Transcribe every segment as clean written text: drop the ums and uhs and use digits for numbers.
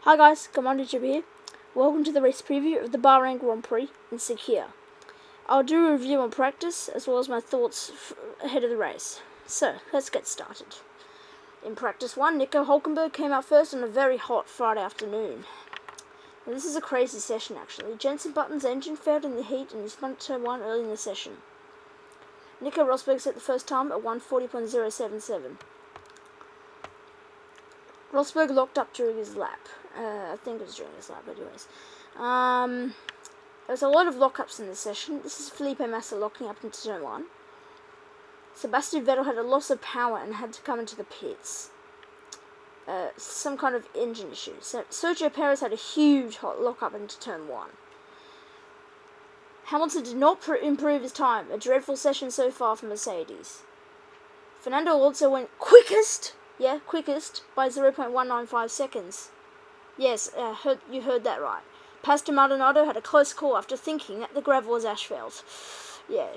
Hi guys, Commander Jib here. Welcome to the race preview of the Bahrain Grand Prix in Sakhir. I'll do a review on practice as well as my thoughts ahead of the race. So, let's get started. In practice 1, Nico Hülkenberg came out first on a very hot Friday afternoon. Now, this is a crazy session actually. Jenson Button's engine failed in the heat and he spun at turn 1 early in the session. Nico Rosberg set the first time at 1:40.077. Rosberg locked up during his lap. I think it was during his lap, anyways. There was a lot of lockups in this session. This is Felipe Massa locking up into turn 1. Sebastian Vettel had a loss of power and had to come into the pits. Some kind of engine issue. So Sergio Perez had a huge hot lockup into turn 1. Hamilton did not improve his time. A dreadful session so far for Mercedes. Fernando Alonso went quickest by 0.195 seconds. Yes, you heard that right. Pastor Maldonado had a close call after thinking that the gravel was asphalt. Yeah.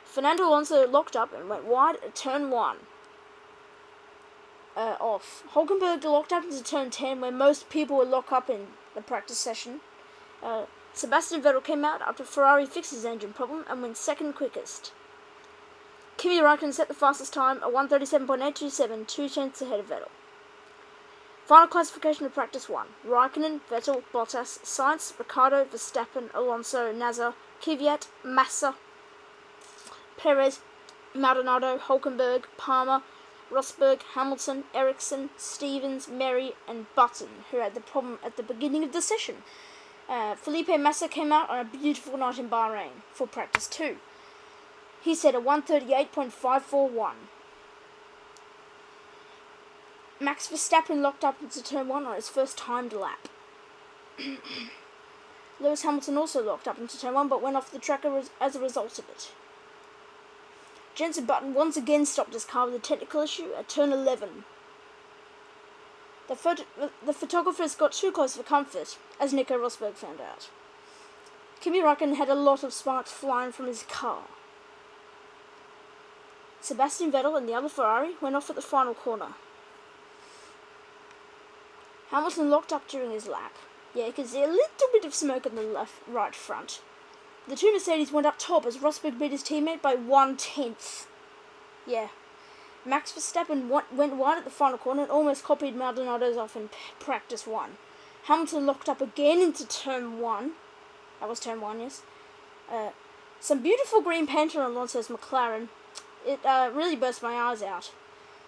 Fernando Alonso locked up and went wide at turn 1. Off. Hülkenberg locked up into turn 10 where most people would lock up in the practice session. Sebastian Vettel came out after Ferrari fixed his engine problem and went second quickest. Kimi Räikkönen set the fastest time at 1:37.827, 2 tenths ahead of Vettel. Final classification of practice 1. Räikkönen, Vettel, Bottas, Sainz, Ricciardo, Verstappen, Alonso, Nasser, Kvyat, Massa, Perez, Maldonado, Hülkenberg, Palmer, Rosberg, Hamilton, Ericsson, Stevens, Mary, and Button, who had the problem at the beginning of the session. Felipe Massa came out on a beautiful night in Bahrain for practice 2. He set a 1:38.541. Max Verstappen locked up into turn 1 on his first timed lap. Lewis Hamilton also locked up into turn 1 but went off the track as a result of it. Jenson Button once again stopped his car with a technical issue at turn 11. The photographers got too close for comfort, as Nico Rosberg found out. Kimi Räikkönen had a lot of sparks flying from his car. Sebastian Vettel and the other Ferrari went off at the final corner. Hamilton locked up during his lap. Yeah, you can see a little bit of smoke on the right front. The two Mercedes went up top as Rosberg beat his teammate by 1/10. Yeah. Max Verstappen went wide at the final corner and almost copied Maldonado's off in practice 1. Hamilton locked up again into turn 1. That was turn 1, yes. Some beautiful green paint on Alonso's McLaren. It really burst my eyes out.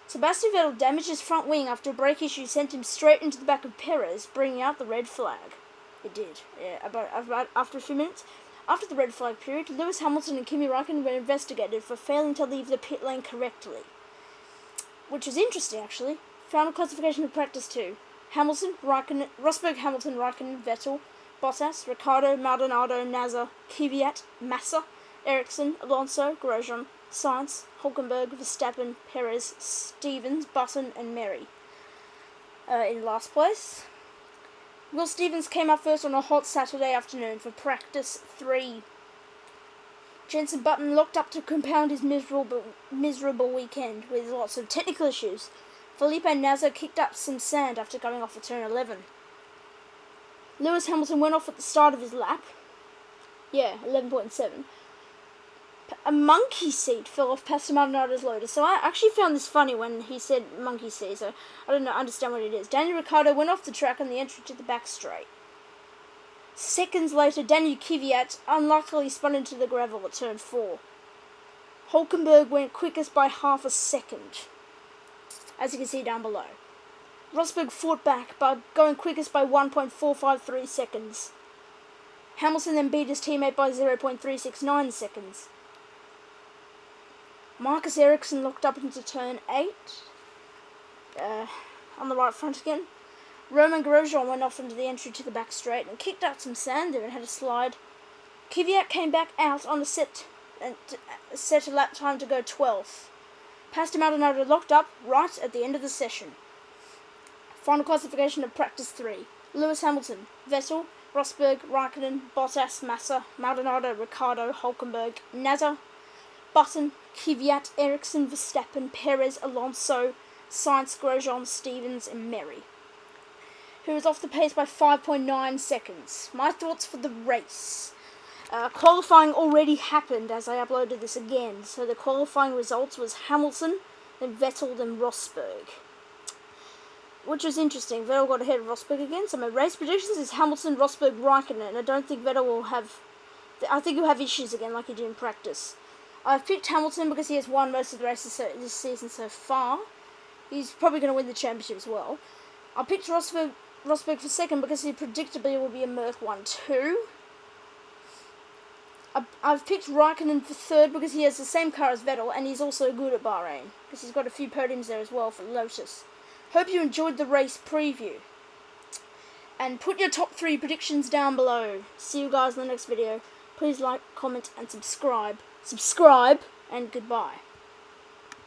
Sebastian Vettel damaged his front wing after a brake issue sent him straight into the back of Perez, bringing out the red flag. It did. Yeah, about after a few minutes. After the red flag period, Lewis Hamilton and Kimi Räikkönen were investigated for failing to leave the pit lane correctly. Which was interesting, actually. Final classification of practice 2. Hamilton, Räikkönen, Rosberg, Hamilton, Räikkönen, Vettel, Bottas, Ricciardo, Maldonado, Nasser, Kvyat, Massa, Ericsson, Alonso, Grosjean, Sainz, Hülkenberg, Verstappen, Perez, Stevens, Button, and Mary. In last place, Will Stevens came out first on a hot Saturday afternoon for practice 3. Jenson Button locked up to compound his miserable weekend with lots of technical issues. Felipe Nasser kicked up some sand after coming off at turn 11. Lewis Hamilton went off at the start of his lap. Yeah, 11.7. A monkey seat fell off Pastor Maldonado's Lotus. So I actually found this funny when he said monkey seat, so I don't understand what it is. Daniel Ricciardo went off the track on the entry to the back straight. Seconds later, Daniel Kvyat unluckily spun into the gravel at turn 4. Hülkenberg went quickest by half a second, as you can see down below. Rosberg fought back by going quickest by 1.453 seconds. Hamilton then beat his teammate by 0.369 seconds. Marcus Ericsson locked up into turn 8, on the right front again. Romain Grosjean went off into the entry to the back straight and kicked out some sand there and had a slide. Kvyat came back out on a set a lap time to go 12th. Pastor Maldonado locked up right at the end of the session. Final classification of practice 3. Lewis Hamilton, Vettel, Rosberg, Räikkönen, Bottas, Massa, Maldonado, Ricciardo, Hülkenberg, Nasser, Button, Kvyat, Ericsson, Verstappen, Perez, Alonso, Sainz, Grosjean, Stevens, and Mary. who is off the pace by 5.9 seconds. My thoughts for the race. Qualifying already happened as I uploaded this again, so the qualifying results was Hamilton, then Vettel, then Rosberg. Which was interesting. Vettel got ahead of Rosberg again, so my race predictions is Hamilton, Rosberg, Raikkonen, and I don't think Vettel will have... I think he'll have issues again like he did in practice. I've picked Hamilton because he has won most of the races this season so far. He's probably going to win the championship as well. I picked Rosberg for second because he predictably will be a Merc 1-2. I've picked Raikkonen for third because he has the same car as Vettel and he's also good at Bahrain because he's got a few podiums there as well for Lotus. Hope you enjoyed the race preview. And put your top 3 predictions down below. See you guys in the next video. Please like, comment and subscribe. Subscribe and goodbye.